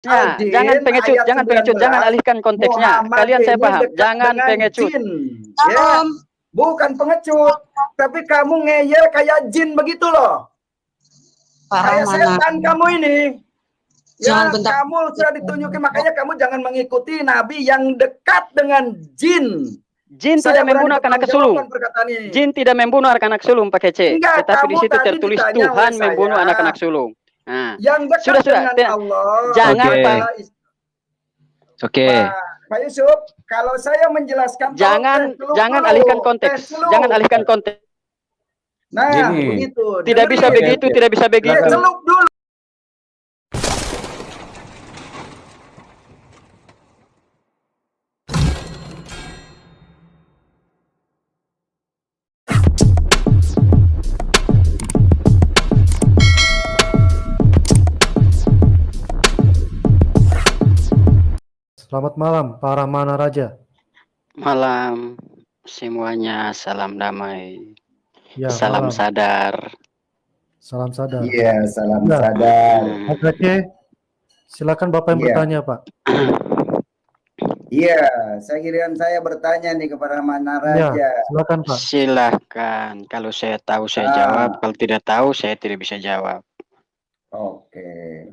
Al-Jin ayat jangan pengecut, jangan 19, alihkan konteksnya. Muhammad Kalian saya ini paham, dekat jangan dengan pengecut. jin. Ya, bukan pengecut, tapi kamu ngeyel kayak jin begitu loh. Kayak setan kamu ini. Ya, kamu sudah ditunjukin, makanya kamu jangan mengikuti nabi yang dekat dengan jin. Jin tidak membunuh anak sulung. Jin tidak membunuh anak sulung pakai C. Enggak, tetapi di situ tadi tertulis ditanya Tuhan oleh membunuh saya, anak sulung. Nah, yang dekat dengan Allah. Jangan Pak Yusuf, kalau saya menjelaskan, jangan alihkan konteks. Jangan alihkan konteks. Nah, begitu. Tidak bisa begitu, tidak bisa begitu. Celup dulu. Selamat malam, para mana raja. Malam semuanya, salam damai. Ya, salam malam. sadar. Salam sadar. Iya, salam sadar. Oke, silakan Bapak yang bertanya, Pak. Iya, saya bertanya nih kepada Mana Raja. Ya, silakan Pak. Silakan. Kalau saya tahu saya jawab, kalau tidak tahu saya tidak bisa jawab. Oke.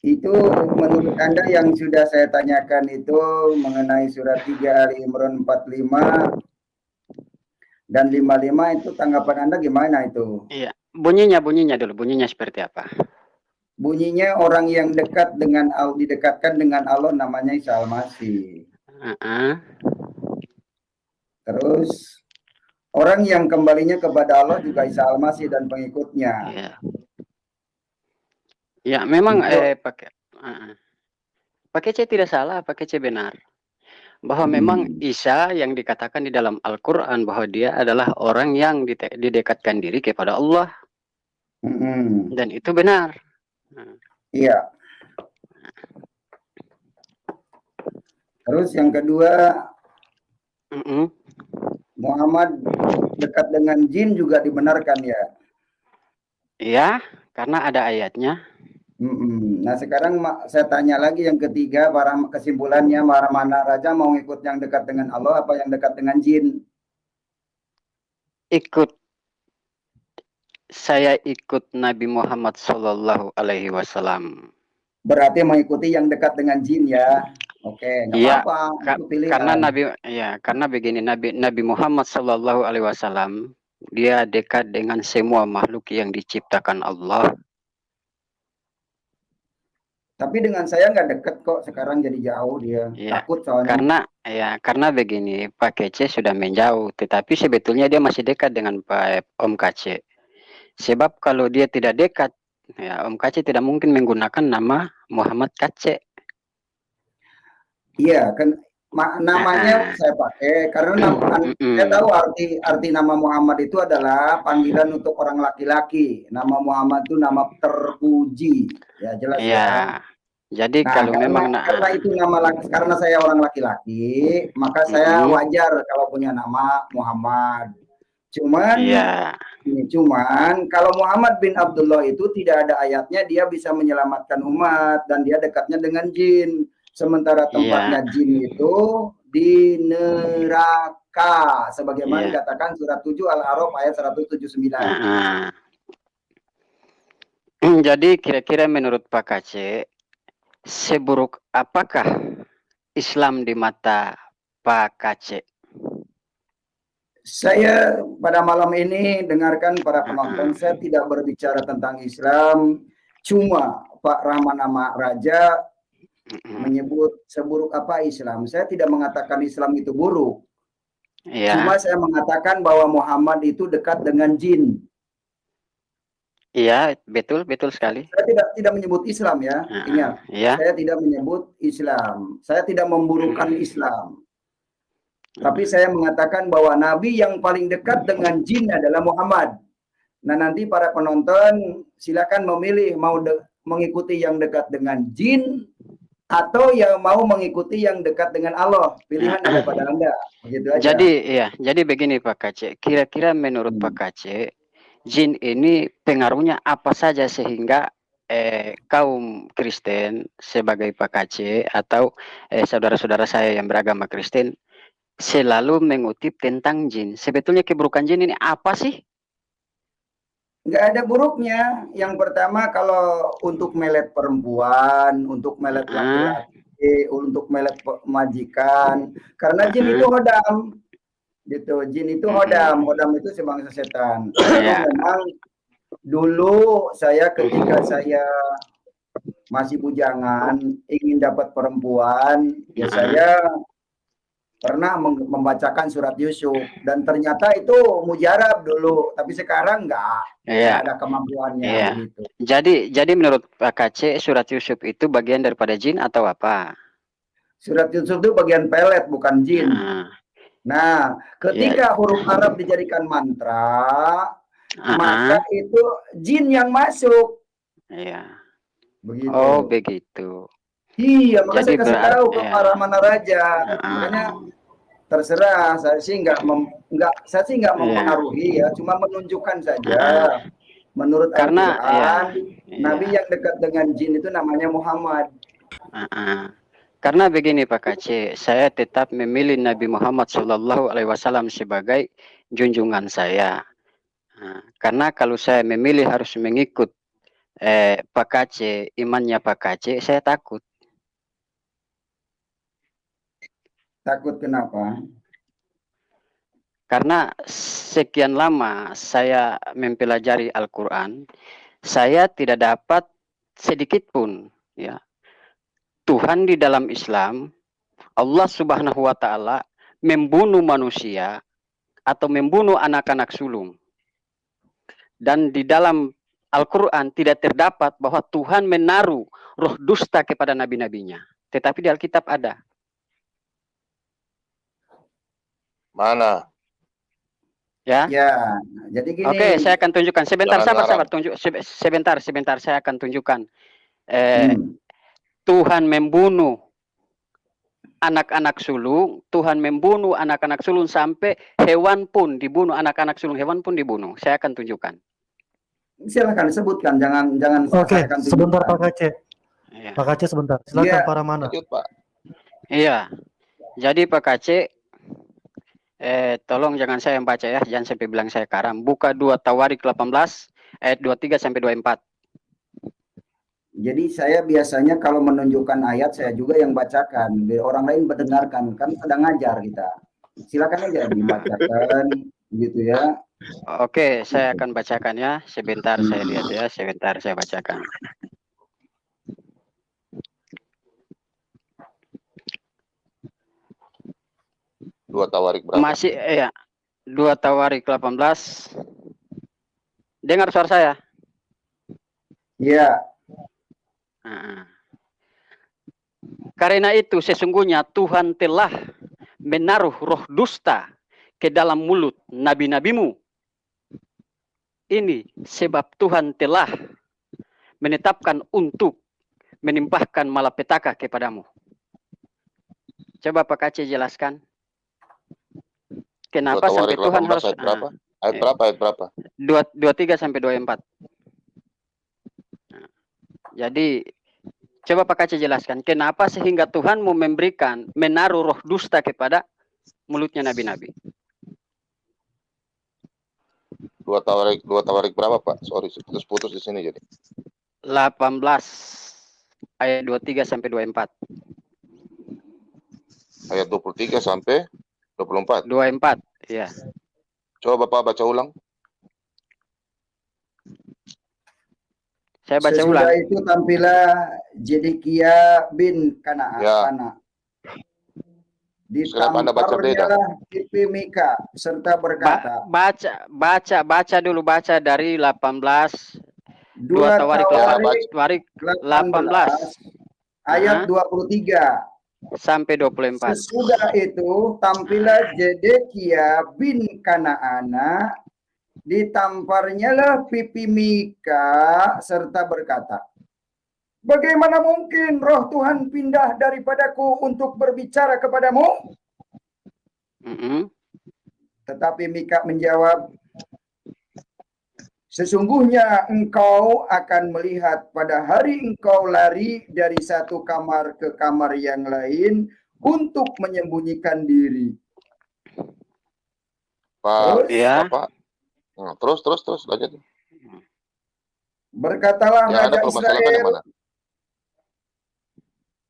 Itu menurut Anda yang sudah saya tanyakan itu mengenai surat 3 Ali Imran 45 dan 55 itu tanggapan Anda gimana itu? Iya, bunyinya dulu, bunyinya seperti apa? Bunyinya orang yang dekat dengan Allah, didekatkan dengan Allah namanya Isa Al-Masih. Terus orang yang kembalinya kepada Allah juga Isa Al-Masih dan pengikutnya. Iya. Ya, memang pakai C tidak salah, pakai C benar. Bahwa memang Isa yang dikatakan di dalam Al-Quran bahwa dia adalah orang yang didekatkan diri kepada Allah. Dan itu benar. Iya. Terus yang kedua, Muhammad dekat dengan jin juga dibenarkan ya? Iya, karena ada ayatnya. Nah sekarang saya tanya lagi yang ketiga, para kesimpulannya, para Mana Raja mau ikut yang dekat dengan Allah apa yang dekat dengan jin? Saya ikut Nabi Muhammad Sallallahu Alaihi Wasallam. Berarti mengikuti yang dekat dengan jin ya? Oke, nggak apa-apa. Karena begini, Nabi Muhammad Sallallahu Alaihi Wasallam dia dekat dengan semua makhluk yang diciptakan Allah. Tapi dengan saya nggak deket kok, sekarang jadi jauh dia. Takut soalnya. Karena begini, Pak Kece sudah menjauh, tetapi sebetulnya dia masih dekat dengan Pak Om Kece. Sebab kalau dia tidak dekat, ya Om Kece tidak mungkin menggunakan nama Muhammad Kece. Iya, kan namanya saya pakai karena saya tahu arti nama Muhammad itu adalah panggilan untuk orang laki-laki. Nama Muhammad itu nama terpuji. Ya jelas ya. Jadi kalau memang karena itu nama laki, karena saya orang laki-laki, maka saya wajar kalau punya nama Muhammad. Cuman kalau Muhammad bin Abdullah itu tidak ada ayatnya dia bisa menyelamatkan umat dan dia dekatnya dengan jin. Sementara tempatnya jin itu di neraka sebagaimana dikatakan surat 7 Al-A'raf ayat 179. Jadi kira-kira menurut Pak Kece, seburuk apakah Islam di mata Pak Kece? Saya pada malam ini dengarkan para penonton, saya tidak berbicara tentang Islam, cuma Pak Rahman Ahmad Raja menyebut seburuk apa Islam. Saya tidak mengatakan Islam itu buruk. Cuma saya mengatakan bahwa Muhammad itu dekat dengan jin. Iya, betul sekali. Saya tidak menyebut Islam ya. Ingat, saya tidak menyebut Islam. Saya tidak memburukan Islam. Tapi saya mengatakan bahwa Nabi yang paling dekat dengan jin adalah Muhammad. Nah, nanti para penonton silakan memilih mau mengikuti yang dekat dengan jin atau yang mau mengikuti yang dekat dengan Allah. Pilihan ada pada Anda. Begitu aja. Jadi begini Pak Kece, kira-kira menurut Pak Kece, jin ini pengaruhnya apa saja sehingga kaum Kristen sebagai Pak Kaceh atau saudara-saudara saya yang beragama Kristen selalu mengutip tentang jin. Sebetulnya keburukan jin ini apa sih? Nggak ada buruknya. Yang pertama kalau untuk melet perempuan, untuk melet laki-laki, untuk melet majikan, karena jin itu hodam, gitu. Jin itu hodam itu sebangsa setan. Kalau memang dulu saya ketika saya masih bujangan ingin dapat perempuan, ya saya pernah membacakan surat Yusuf dan ternyata itu mujarab dulu, tapi sekarang nggak ada kemampuannya begitu. Jadi menurut Pak Kaceh surat Yusuf itu bagian daripada jin atau apa? Surat Yusuf itu bagian pelet bukan jin. Nah, ketika huruf Arab dijadikan mantra, maka itu jin yang masuk. Iya. Begitu. Oh begitu. Iya, makanya saya kasih tahu ke para Manaraja. Makanya terserah, saya sih nggak mempengaruhi ya, cuma menunjukkan saja. Menurut Al-Quran, Nabi yang dekat dengan jin itu namanya Muhammad. Karena begini Pak Kaceh, saya tetap memilih Nabi Muhammad SAW sebagai junjungan saya. Karena kalau saya memilih harus mengikut Pak Kaceh, imannya Pak Kaceh, saya takut. Takut kenapa? Karena sekian lama saya mempelajari Al-Quran, saya tidak dapat sedikit pun ya Tuhan di dalam Islam, Allah Subhanahu wa Ta'ala membunuh manusia atau membunuh anak-anak sulung. Dan di dalam Al-Quran tidak terdapat bahwa Tuhan menaruh roh dusta kepada nabi-nabinya. Tetapi di Alkitab ada. Mana? Ya. Jadi gini. Oke, saya akan tunjukkan. Sebentar, sabar. Sebentar, saya akan tunjukkan. Tuhan membunuh anak-anak sulung, Tuhan membunuh anak-anak sulung sampai hewan pun dibunuh, anak-anak sulung hewan pun dibunuh. Saya akan tunjukkan. Silakan sebutkan, jangan. Oke, sebentar Pak Kaceh. Ya. Pak Kaceh sebentar. Silakan para mana. Iya. Jadi Pak Kaceh, tolong jangan saya yang baca ya, jangan sampai bilang saya karam. Buka 2 Tawarik 18 ayat 23 sampai 24. Jadi saya biasanya kalau menunjukkan ayat saya juga yang bacakan, biar orang lain mendengarkan, kan sedang ngajar kita. Silakan aja dibacakan gitu ya. Oke, saya akan bacakan ya. Sebentar saya lihat ya, sebentar saya bacakan. Dua Tawarik berapa? Masih ya. 2 Tawarik 18. Dengar suara saya? Iya. Karena itu sesungguhnya Tuhan telah menaruh roh dusta ke dalam mulut nabi-nabimu. Ini sebab Tuhan telah menetapkan untuk menimpahkan malapetaka kepadamu. Coba Pak Kaceh jelaskan. Kenapa sampai Tuhan harus ayat berapa? 23 sampai 24. Jadi coba Pak Kaceh jelaskan kenapa sehingga Tuhan mau menaruh roh dusta kepada mulutnya nabi-nabi. 2 Tawarik berapa Pak? Sorry, putus di sini jadi. 18 ayat 23 sampai 24. Ayat 23 sampai 24. 24, ya. Coba Bapak baca ulang. Saya baca Sesudah ulang. itu tampilah Zedekia bin Kana'ana. Ditamparnya pipi Mika serta berkata. Baca dulu dari 18. 2 Tawarik 18. Ayat 23. Sampai 24. Sesudah itu tampilah Zedekia bin Kana'ana. Ditamparnya lah pipi Mika serta berkata, bagaimana mungkin roh Tuhan pindah daripadaku untuk berbicara kepadamu? Tetapi Mika menjawab, Sesungguhnya engkau akan melihat pada hari engkau lari dari satu kamar ke kamar yang lain untuk menyembunyikan diri. Pak, Terus, Ya. Bapak. Nah, terus lanjut. berkatalah Yang Anda Raja permasalahkan yang Israel, mana?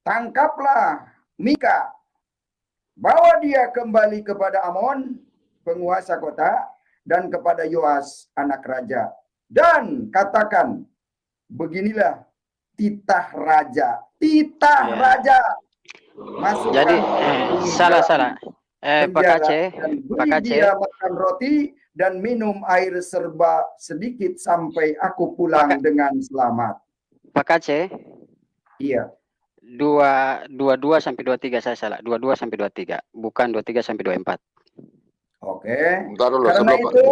tangkaplah Mika, bawa dia kembali kepada Amon, penguasa kota, dan kepada Yoas, anak raja. Dan katakan, beginilah titah raja. Titah Ya. raja. Masukkan Jadi salah. Pak penjara Aceh, dan Pak beri Aceh. dia makan roti dan minum air serba sedikit sampai aku pulang dengan selamat. Pak Aceh. Iya. 22 sampai 23 saya salah. 22 sampai 23, bukan 23 sampai 24. Oke. Bentar dulu, Karena itu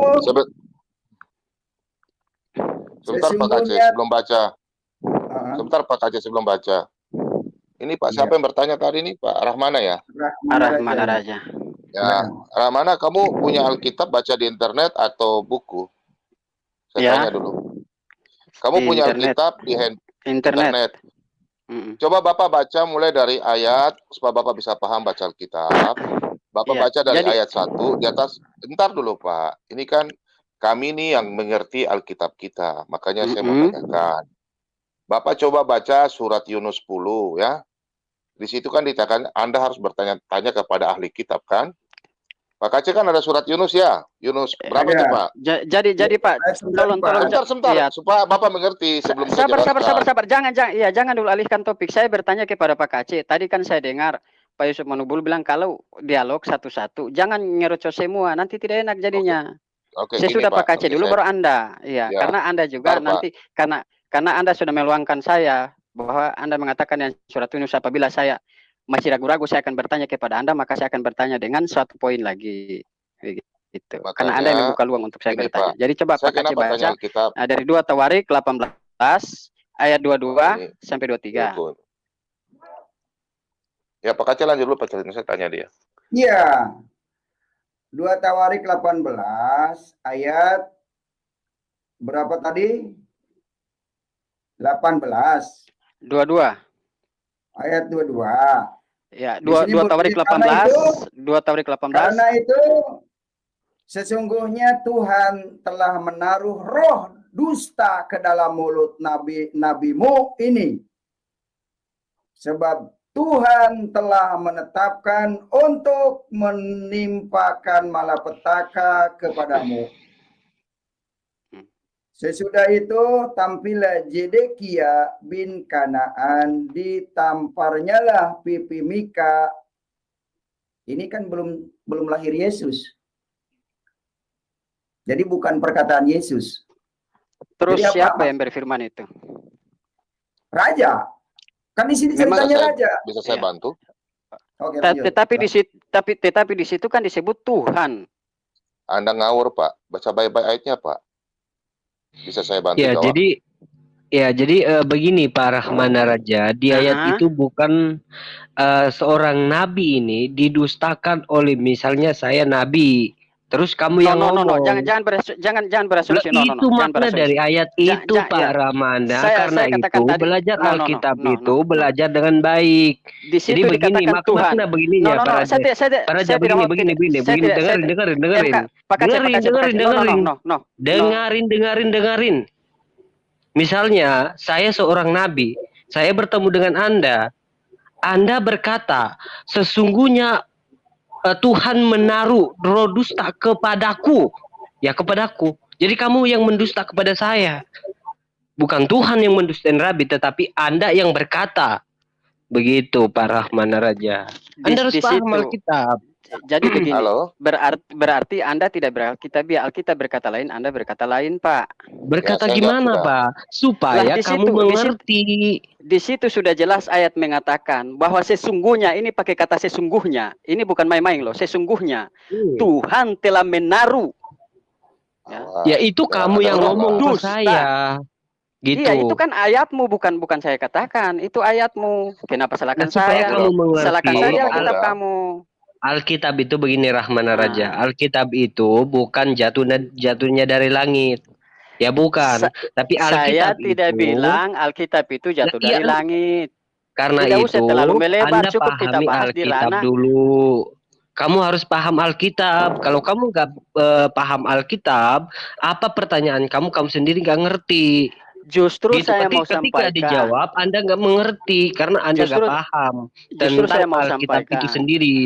sebentar Pak Aceh sebelum baca. Sebentar Pak Aceh sebelum baca. Ini Pak siapa yang bertanya tadi nih? Pak Rahmana ya? Rahmana Raja. Ya, Rahmana, kamu punya Alkitab baca di internet atau buku? Saya tanya dulu. Kamu punya Alkitab di internet. Coba Bapak baca mulai dari ayat supaya Bapak bisa paham baca Alkitab. Bapak baca dari ayat 1 di atas. Bentar dulu Pak. Ini kan kami nih yang mengerti Alkitab kita. Makanya saya mau tanyakan. Bapak coba baca surat Yunus 10 ya. Di situ kan dikatakan Anda harus bertanya-tanya kepada ahli kitab kan? Pak Aceh kan ada surat Yunus ya? Yunus berapa itu Pak? Jadi Pak, tolong. Sebentar, ya. Supaya Bapak mengerti sebelum sabar. Jangan dulu alihkan topik. Saya bertanya kepada Pak Aceh. Tadi kan saya dengar Pak Yusuf Manubul bilang kalau dialog satu-satu, jangan nyerocos semua, nanti tidak enak jadinya. Oke, saya sudah Pak Aceh dulu baru Anda. Iya, ya. Karena Anda juga nanti karena Anda sudah meluangkan saya bahwa Anda mengatakan yang surat Yunus apabila saya masih ragu-ragu saya akan bertanya kepada Anda, maka saya akan bertanya dengan suatu poin lagi gitu. Makanya, karena Anda yang membuka luang untuk saya bertanya. Jadi coba Pak Aceh baca dari 2 Tawarik 18 ayat 22 sampai 23. Ya Pak Aceh lanjut dulu Pak Aceh, saya tanya dia. Iya. 2 Tawarik 18 ayat berapa tadi? 18. 22. Ayat 22. Ya, 2 Tawarik 18. 2 Tawarik 18. Karena itu sesungguhnya Tuhan telah menaruh roh dusta ke dalam mulut nabi-nabimu ini. Sebab Tuhan telah menetapkan untuk menimpakan malapetaka kepadamu. Sesudah itu tampillah Zedekia bin Kanaan, ditamparnyalah pipi Mika. Ini kan belum lahir Yesus. Jadi bukan perkataan Yesus. Terus jadi siapa yang berfirman itu? Raja. Kan di sini ceritanya raja. Bisa saya bantu? Oke, tetapi di situ kan disebut Tuhan. Anda ngawur Pak. Baca baik-baik ayatnya Pak. Bisa saya bantu jawab? Jadi begini Pak Rahmana Raja, di ayat itu bukan seorang nabi ini didustakan oleh misalnya saya nabi, terus kamu yang ngomong. Jangan berasumsi. Itu makna dari ayat itu Pak Rahmana. Karena itu belajar Alkitab itu belajar dengan baik. Jadi begini makna begininya Pak Raja. Dengarin. Misalnya saya seorang nabi, saya bertemu dengan Anda berkata sesungguhnya Tuhan menaruh roh dusta kepadaku. Ya kepadaku. Jadi kamu yang mendusta kepada saya. Bukan Tuhan yang mendustain Rabi, tetapi Anda yang berkata. Begitu Pak Rahmana Raja. Anda harus paham Alkitab. Jadi begini, berarti Anda tidak beralkitab, Alkitab berkata lain, Anda berkata lain, Pak. Berkata gimana, Pak? Supaya kamu mengerti. Di situ sudah jelas ayat mengatakan bahwa sesungguhnya, ini pakai kata sesungguhnya. Ini bukan main-main loh, sesungguhnya. Tuhan telah menaruh. Ya itu kamu yang ngomong ke saya. Gitu. Iya, itu kan ayatmu, bukan saya katakan. Itu ayatmu. Kenapa salahkan saya? Kamu mengerti. Salahkan saja Alkitab kamu. Alkitab itu begini Rahmana Raja. Alkitab itu bukan jatuhnya dari langit. Ya bukan, tapi saya Alkitab tidak itu, bilang Alkitab itu jatuh dari langit. karena Tidak itu usah terlalu melebar, Anda cukup kita pahami bahas di Alkitab ranah. dulu. Kamu harus paham Alkitab. Kalau kamu nggak paham Alkitab, apa pertanyaan kamu sendiri nggak ngerti. Justru Gitu. saya mau Ketika sampaikan. dijawab, Anda nggak mengerti karena Anda nggak paham Justru saya tentang mau Alkitab sampaikan itu sendiri.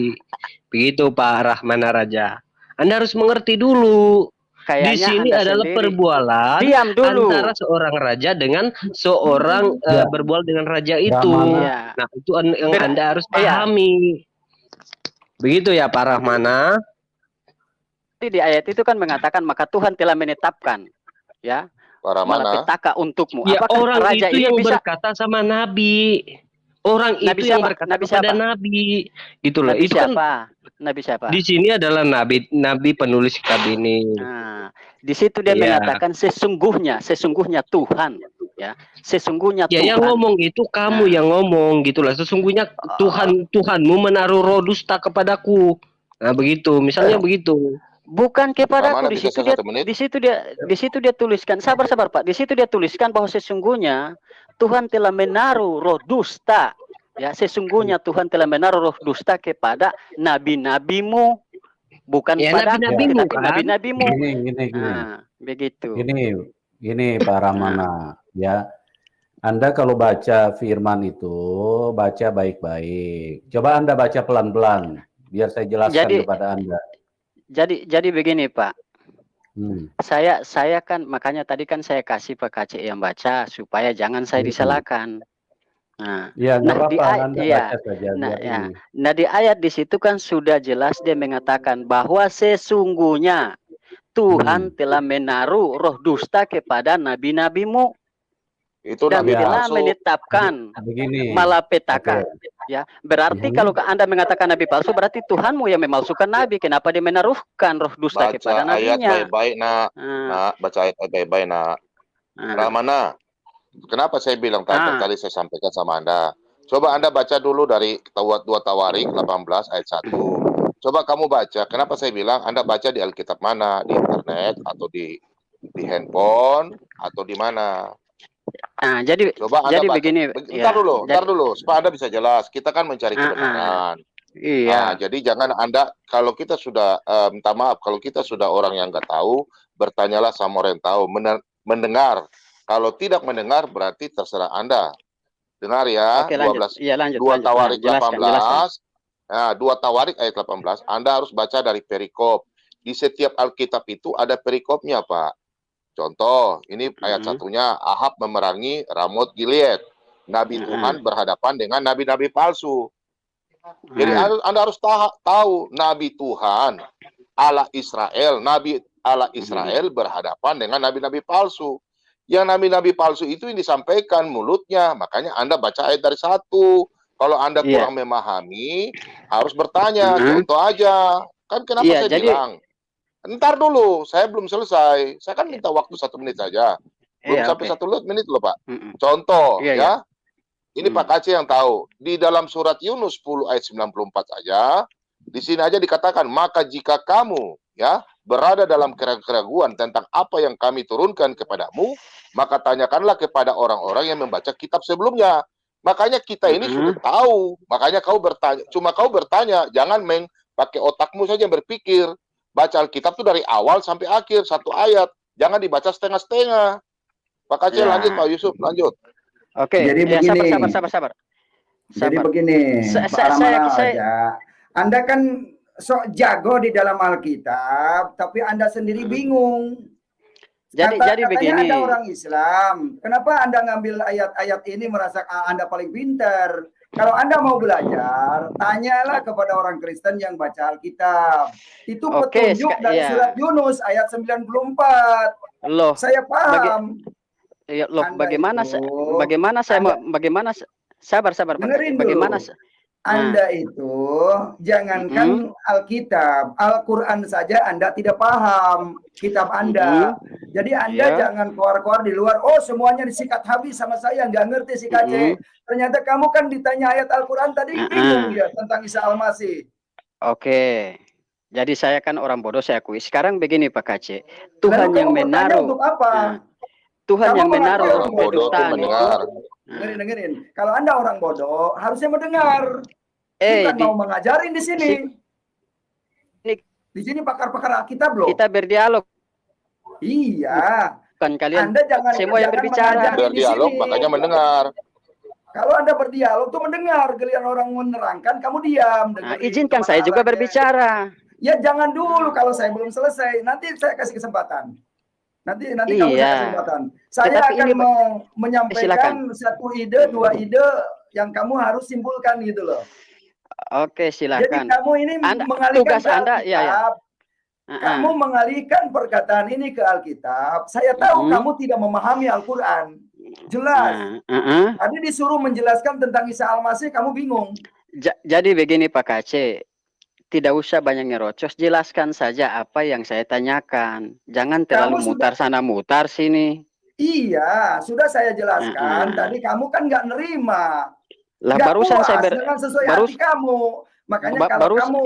Begitu Pak Rahmana Raja. Anda harus mengerti dulu. Kayaknya di sini Anda adalah sendiri. perbualan Diam dulu. antara seorang raja dengan seorang berbual dengan raja itu. Ya. Nah, itu yang Anda harus pahami. Begitu ya Pak Rahmana. Di ayat itu kan mengatakan maka Tuhan telah menetapkan, ya, malapetaka untukmu. Ya, apakah orang raja itu ini yang bisa berkata sama Nabi. Orang Nabi itu siapa? yang berkata Nabi kepada siapa? Nabi. Gitu loh. Nabi Itu siapa? kan Nabi siapa? di sini adalah Nabi penulis kitab ini. Nah, di situ dia mengatakan sesungguhnya Tuhan, ya, sesungguhnya ya, Tuhan. yang ngomong itu kamu yang ngomong gitulah. Sesungguhnya Tuhanmu menaruh roh dusta kepadaku. Nah, begitu. Misalnya begitu. Bukan kepadaku, di situ dia tuliskan. Sabar Pak. Di situ dia tuliskan bahwa sesungguhnya Tuhan telah menaruh roh dusta. Ya, sesungguhnya Tuhan telah menaruh roh dusta kepada nabi-nabimu, bukan pada nabi-nabimu, tapi nabi-nabimu. Gini. Begitu. Gini Pak Rahmana, ya. Anda kalau baca firman itu baca baik-baik. Coba Anda baca pelan-pelan, biar saya jelaskan kepada Anda. Jadi begini Pak. Saya kan makanya tadi kan saya kasih Pak Kacik yang baca supaya jangan saya disalahkan. Nah, ya, di ayat di situ kan sudah jelas dia mengatakan bahwa sesungguhnya Tuhan telah menaruh roh dusta kepada nabi-nabimu. Itu dan telah menetapkan malapetaka. Ya, berarti kalau Anda mengatakan nabi palsu, berarti Tuhanmu yang memalsukan nabi. Kenapa dia menaruhkan roh dusta kepada nabinya? Ayat baik-baik nak, baca ayat baik-baik nak. Rahmana, kenapa saya bilang tadi saya sampaikan sama Anda? Coba Anda baca dulu dari 2 Tawarik 18 ayat 1. Coba kamu baca. Kenapa saya bilang Anda baca di Alkitab mana? Di internet atau di handphone atau di mana? Nah, jadi begini. Ntar dulu, supaya Anda bisa jelas. Kita kan mencari kebenaran. Iya. Jadi jangan Anda, kalau kita sudah minta maaf, kalau kita sudah orang yang nggak tahu, bertanyalah sama orang yang tahu, mendengar. Kalau tidak mendengar, berarti terserah Anda. Dengar ya. Oke, lanjut. 2 Tawarik 18. Nah, 2 Tawarik ayat 18. Anda harus baca dari perikop. Di setiap Alkitab itu ada perikopnya, Pak. Contoh, ini ayat satunya, Ahab memerangi Ramot Gilead. Nabi Tuhan berhadapan dengan nabi-nabi palsu. Jadi Anda harus tahu, Nabi Tuhan, Allah Israel, Nabi Allah Israel berhadapan dengan nabi-nabi palsu. Yang nabi-nabi palsu itu yang disampaikan mulutnya. Makanya Anda baca ayat dari 1. Kalau Anda kurang memahami, harus bertanya. Contoh aja. Kan kenapa saya bilang? Ntar dulu, saya belum selesai. Saya kan minta waktu 1 menit saja. Belum sampai 1 menit loh, Pak. Contoh, ya. Ini Pak Kacik yang tahu. Di dalam surat Yunus 10 ayat 94 saja, di sini aja dikatakan, maka jika kamu ya berada dalam keraguan tentang apa yang kami turunkan kepadamu, maka tanyakanlah kepada orang-orang yang membaca kitab sebelumnya. Makanya kita ini sudah tahu. Makanya kau bertanya, kau bertanya, jangan pakai otakmu saja berpikir. Baca Alkitab itu dari awal sampai akhir, 1 ayat. Jangan dibaca setengah-setengah. Pak Kacil, lanjut Pak Yusuf, lanjut. Oke, jadi begini. Sabar. Jadi begini, Pak Rahmana, Anda kan sok jago di dalam Alkitab, tapi Anda sendiri bingung. Jadi begini. Anda orang Islam, kenapa Anda ngambil ayat-ayat ini merasa Anda paling pintar? Kalau Anda mau belajar, tanyalah kepada orang Kristen yang baca Alkitab. Itu petunjuk dari surat Yunus ayat 94. Loh, saya paham. Bagaimana sabar dengerin bagaimana dulu. Anda itu jangankan Alkitab, Al-Quran saja Anda tidak paham kitab Anda. Jadi Anda jangan keluar-keluar di luar, oh semuanya disikat habis sama saya, nggak ngerti si Kacik. Ternyata kamu kan ditanya ayat Al-Quran tadi bingung ya tentang Isa Al-Masih. Oke. Jadi saya kan orang bodoh, saya akui. Sekarang begini Pak Kace, Tuhan Lalu yang kamu bertanya menaruh, untuk apa? Tuhan Kamu yang menaruh mengaku roh orang bodoh tuh kedustaan itu. mendengar. Dengerin. Kalau Anda orang bodoh, harusnya mendengar. Bukan mau mengajarin di sini. Di sini pakar-pakar Alkitab loh. Kita berdialog. Iya. Bukan kalian Anda jangan semua yang berbicara. Berdialog makanya mendengar. Kalau Anda berdialog tuh mendengar, giliran orang menerangkan kamu diam. Nah, izinkan saya juga berbicara. Ya jangan dulu kalau saya belum selesai. Nanti saya kasih kesempatan. Nanti kamu Iya. kasih kesempatan. Saya Tetapi akan ini, menyampaikan silakan. satu ide, dua ide yang kamu harus simpulkan gitu loh. Oke, silakan. Jadi kamu ini mengalihkan tugas ke Anda, Alkitab. Kamu mengalihkan perkataan ini ke Alkitab. Saya tahu kamu tidak memahami Al-Quran. Jelas. Tadi disuruh menjelaskan tentang Isa Al-Masih, kamu bingung. Jadi begini Pak Kace, tidak usah banyak ngerocos, jelaskan saja apa yang saya tanyakan. Jangan terlalu mutar sana mutar sini. Iya, sudah saya jelaskan. Tadi kamu kan nggak nerima. Lah nggak barusan puas saya dengan sesuai hati kamu. Makanya kalau kamu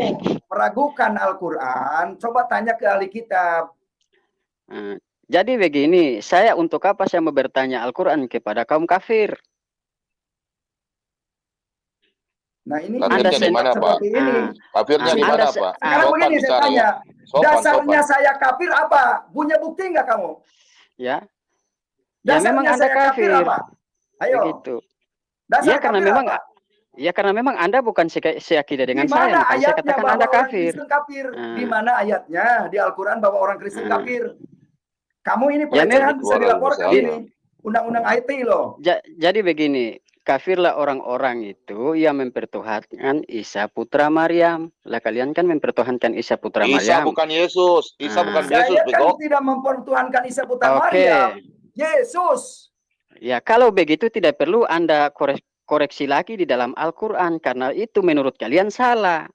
meragukan Al-Quran, coba tanya ke ahli kitab. Jadi begini, saya untuk apa saya mau bertanya Al-Quran kepada kaum kafir? Nah ini Anda gimana Pak? Kafirnya di mana Pak? Sekarang begini saya tanya, dasarnya saya kafir apa? Punya bukti nggak kamu? Ya. Dasarnya memang Anda saya kafir apa? Ayo. Begitu. Dasar ya karena memang Anda bukan seakidah dengan saya, makanya saya katakan Anda kafir. Di mana ayatnya di Al-Quran bahwa orang Kristen kafir? Kamu ini pelecehan bisa dilaporkan ini. Undang-undang IT loh. Jadi begini, kafirlah orang-orang itu yang mempertuhankan Isa putra Maryam. Lah kalian kan mempertuhankan Isa putra Maryam. Isa bukan Yesus. Isa bukan Yesus. Saya kan tidak mempertuhankan Isa putra Maryam. Yesus. Ya kalau begitu tidak perlu Anda koreksi lagi di dalam Al-Quran. Karena itu menurut kalian salah.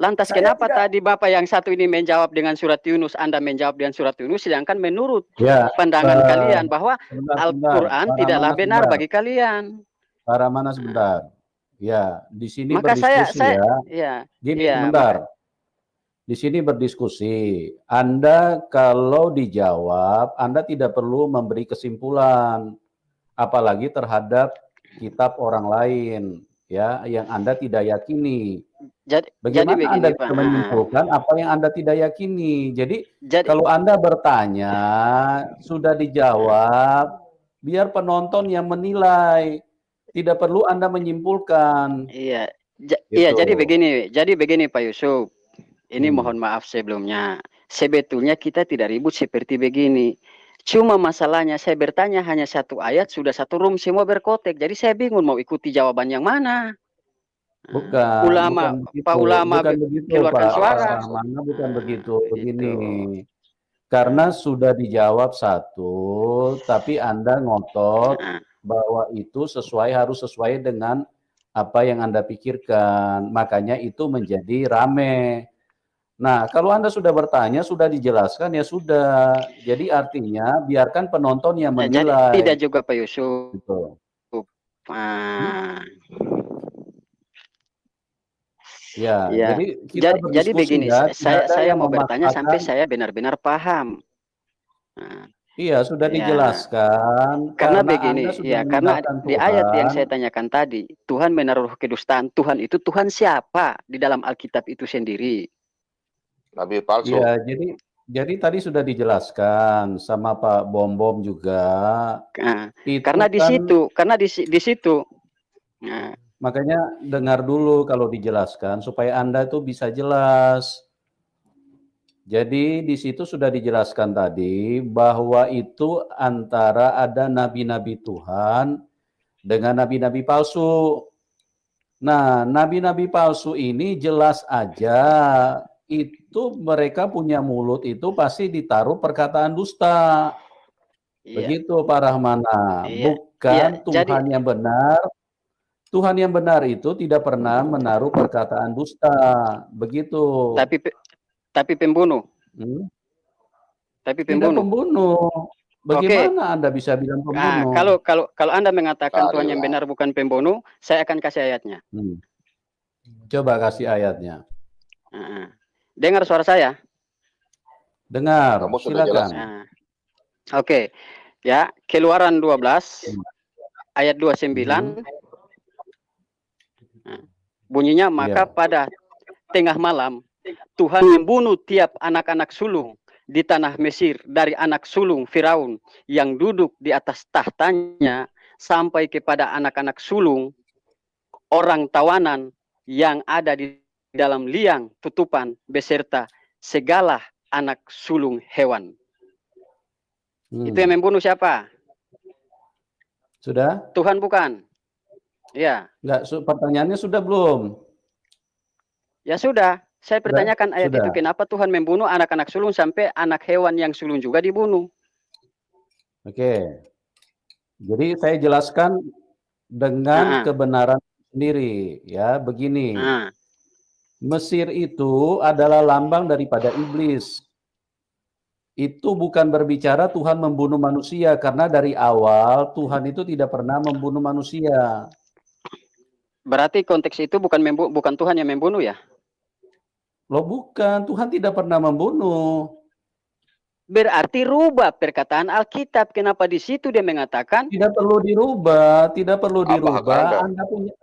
Lantas kenapa tadi Bapak yang satu ini menjawab dengan surat Yunus, Anda menjawab dengan surat Yunus, sedangkan menurut pandangan kalian bahwa Al-Quran tidaklah benar bagi kalian. Para mana sebentar. Ya, di sini maka berdiskusi sebentar. Di sini berdiskusi. Anda kalau dijawab, Anda tidak perlu memberi kesimpulan, apalagi terhadap kitab orang lain, ya, yang Anda tidak yakini. Bagaimana begini, Anda bisa menyimpulkan apa yang Anda tidak yakini? Jadi kalau Anda bertanya, sudah dijawab, biar penonton yang menilai. Tidak perlu Anda menyimpulkan. Iya, iya. Jadi begini Pak Yusuf. Ini mohon maaf sebelumnya. Sebetulnya kita tidak ribut seperti begini. Cuma masalahnya saya bertanya hanya satu ayat, sudah satu room semua berkotek. Jadi saya bingung mau ikuti jawaban yang mana. Bukan. Pak ulama keluarkan suara. Mana bukan begitu. Begini. Karena sudah dijawab satu, tapi Anda ngotot bahwa itu harus sesuai dengan apa yang Anda pikirkan. Makanya itu menjadi rame. Nah, kalau Anda sudah bertanya, sudah dijelaskan, ya sudah. Jadi artinya biarkan penonton yang menilai. Tidak juga Pak Yusuf. Gitu. Ya, jadi begini, saya mau bertanya sampai saya benar-benar paham. Iya, sudah dijelaskan. Karena begini, karena di ayat yang saya tanyakan tadi, Tuhan menaruh kedustaan. Tuhan itu Tuhan siapa di dalam Alkitab itu sendiri? Nabi palsu. Ya, jadi tadi sudah dijelaskan sama Pak Bom juga. Karena di situ. Makanya dengar dulu kalau dijelaskan supaya Anda tuh bisa jelas. Jadi di situ sudah dijelaskan tadi bahwa itu antara ada nabi-nabi Tuhan dengan nabi-nabi palsu. Nah, nabi-nabi palsu ini jelas aja itu mereka punya mulut itu pasti ditaruh perkataan dusta. Begitu Pak Rahmana. Bukan Tuhan yang benar. Tuhan yang benar itu tidak pernah menaruh perkataan dusta. Begitu. Tapi pembunuh. Tapi pembunuh. Tidak pembunuh. Bagaimana Anda bisa bilang pembunuh? Kalau Anda mengatakan Tuhan yang benar bukan pembunuh, saya akan kasih ayatnya. Coba kasih ayatnya. Dengar suara saya? Dengar, Kamu sudah silakan. jelas. Nah, oke. Ya, Keluaran 12 ayat 29. Nah, bunyinya, maka pada tengah malam Tuhan membunuh tiap anak-anak sulung di tanah Mesir dari anak sulung Firaun yang duduk di atas tahtanya sampai kepada anak-anak sulung orang tawanan yang ada di dalam liang tutupan beserta segala anak sulung hewan. Itu yang membunuh siapa? Sudah? Tuhan bukan? Ya. Enggak, pertanyaannya sudah belum? Ya sudah. Saya pertanyakan ayat itu, kenapa Tuhan membunuh anak-anak sulung sampai anak hewan yang sulung juga dibunuh? Oke. Jadi saya jelaskan dengan kebenaran sendiri, ya. Begini. Mesir itu adalah lambang daripada iblis. Itu bukan berbicara Tuhan membunuh manusia, karena dari awal Tuhan itu tidak pernah membunuh manusia. Berarti konteks itu bukan Tuhan yang membunuh ya? Loh bukan, Tuhan tidak pernah membunuh. Berarti rubah perkataan Alkitab. Kenapa di situ dia mengatakan? Tidak perlu dirubah, tidak perlu dirubah. Anda punya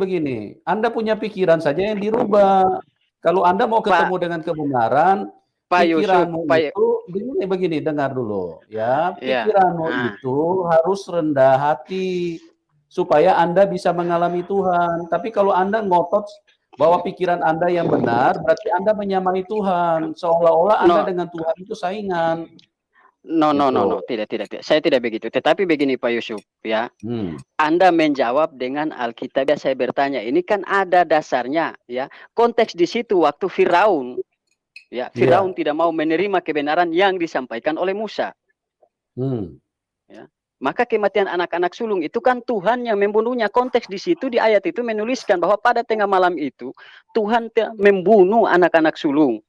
begini. Anda punya pikiran saja yang dirubah. Kalau Anda mau ketemu dengan kebenaran, pikiranmu itu begini, dengar dulu ya. Pikiranmu itu harus rendah hati supaya Anda bisa mengalami Tuhan. Tapi kalau Anda ngotot bahwa pikiran Anda yang benar, berarti Anda menyamai Tuhan. Seolah-olah Anda dengan Tuhan itu saingan. No, tidak. Saya tidak begitu. Tetapi begini Pak Yusuf, ya. Anda menjawab dengan Alkitab. Saya bertanya, ini kan ada dasarnya, ya. Konteks di situ waktu Firaun, ya, Firaun tidak mau menerima kebenaran yang disampaikan oleh Musa. Ya. Maka kematian anak-anak sulung itu kan Tuhan yang membunuhnya. Konteks di situ di ayat itu menuliskan bahwa pada tengah malam itu Tuhan membunuh anak-anak sulung.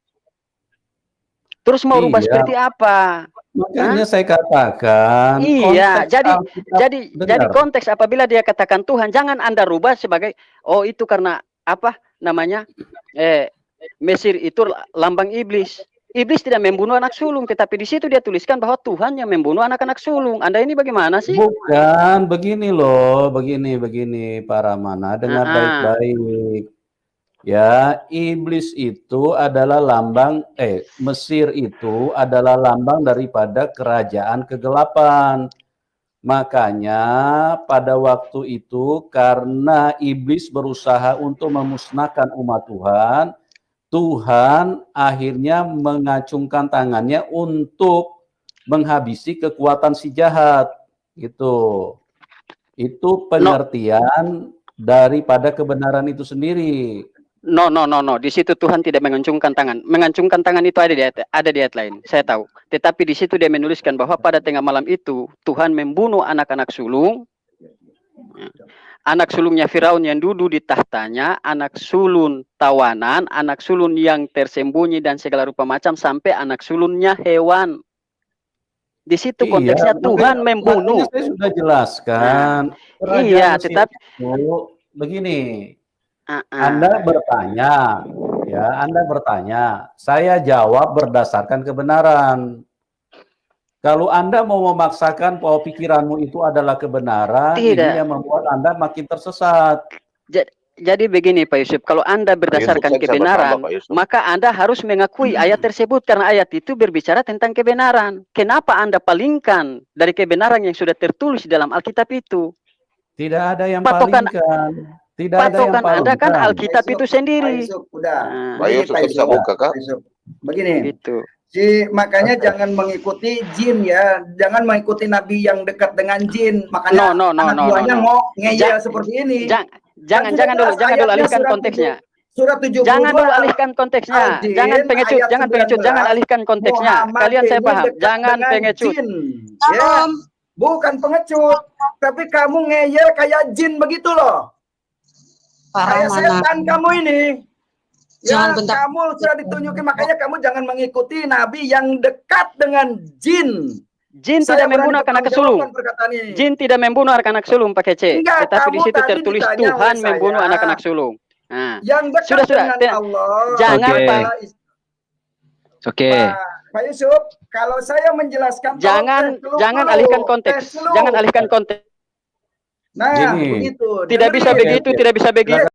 Terus mau rubah seperti apa? Makanya saya katakan. Iya, jadi konteks apabila dia katakan Tuhan, jangan Anda rubah sebagai itu karena apa namanya? Mesir itu lambang iblis. Iblis tidak membunuh anak sulung, tetapi di situ dia tuliskan bahwa Tuhan yang membunuh anak-anak sulung. Anda ini bagaimana sih? Bukan, begini loh, begini Pak Ramana, dengar baik-baik. Ya, iblis itu adalah lambang, Mesir itu adalah lambang daripada kerajaan kegelapan. Makanya pada waktu itu karena iblis berusaha untuk memusnahkan umat Tuhan, Tuhan akhirnya mengacungkan tangannya untuk menghabisi kekuatan si jahat. Gitu. Itu pengertian daripada kebenaran itu sendiri. No. Di situ Tuhan tidak mengacungkan tangan. Mengacungkan tangan itu ada di ayat lain. Saya tahu. Tetapi di situ dia menuliskan bahwa pada tengah malam itu Tuhan membunuh anak-anak sulung. Anak sulungnya Firaun yang duduk di tahtanya, anak sulung tawanan, anak sulung yang tersembunyi dan segala rupa macam, sampai anak sulungnya hewan. Di situ konteksnya Tuhan membunuh. Saya sudah jelaskan. Iya, tetapi begini. Anda bertanya, ya, Anda bertanya. Saya jawab berdasarkan kebenaran. Kalau Anda mau memaksakan bahwa pikiranmu itu adalah kebenaran, ini yang membuat Anda makin tersesat. Jadi begini Pak Yusuf, kalau Anda berdasarkan kebenaran, maka Anda harus mengakui ayat tersebut, karena ayat itu berbicara tentang kebenaran. Kenapa Anda palingkan dari kebenaran yang sudah tertulis dalam Alkitab itu? Tidak ada yang palingkan. Tidak ada yang palingkan. Anda kan Alkitab itu sendiri. Pak Yusuf bisa buka, Kak? Begini. Gitu. Makanya jangan mengikuti jin ya, jangan mengikuti nabi yang dekat dengan jin. Makanya anak buahnya mau ngeyel seperti ini. Jangan dulu alihkan konteksnya. Surat 72. Jangan dulu alihkan konteksnya. Jangan pengecut, jangan alihkan konteksnya. Kalian saya paham. Jangan pengecut. Ya, bukan pengecut, tapi kamu ngeyel kayak jin begitu loh. Kayak setan kamu ini. Ya, kamu sudah ditunjukin, makanya kamu jangan mengikuti nabi yang dekat dengan jin. Jin tidak membunuh anak sulung. Jin tidak membunuh anak sulung pakai C. Tetapi di situ tertulis Tuhan membunuh anak-anak sulung. Nah, yang dekat dengan Allah. Oke. Pak Yusuf, kalau saya menjelaskan, jangan alihkan konteks. Jangan alihkan konteks. Nah, Gini. begitu. Tidak bisa begitu, tidak bisa begitu.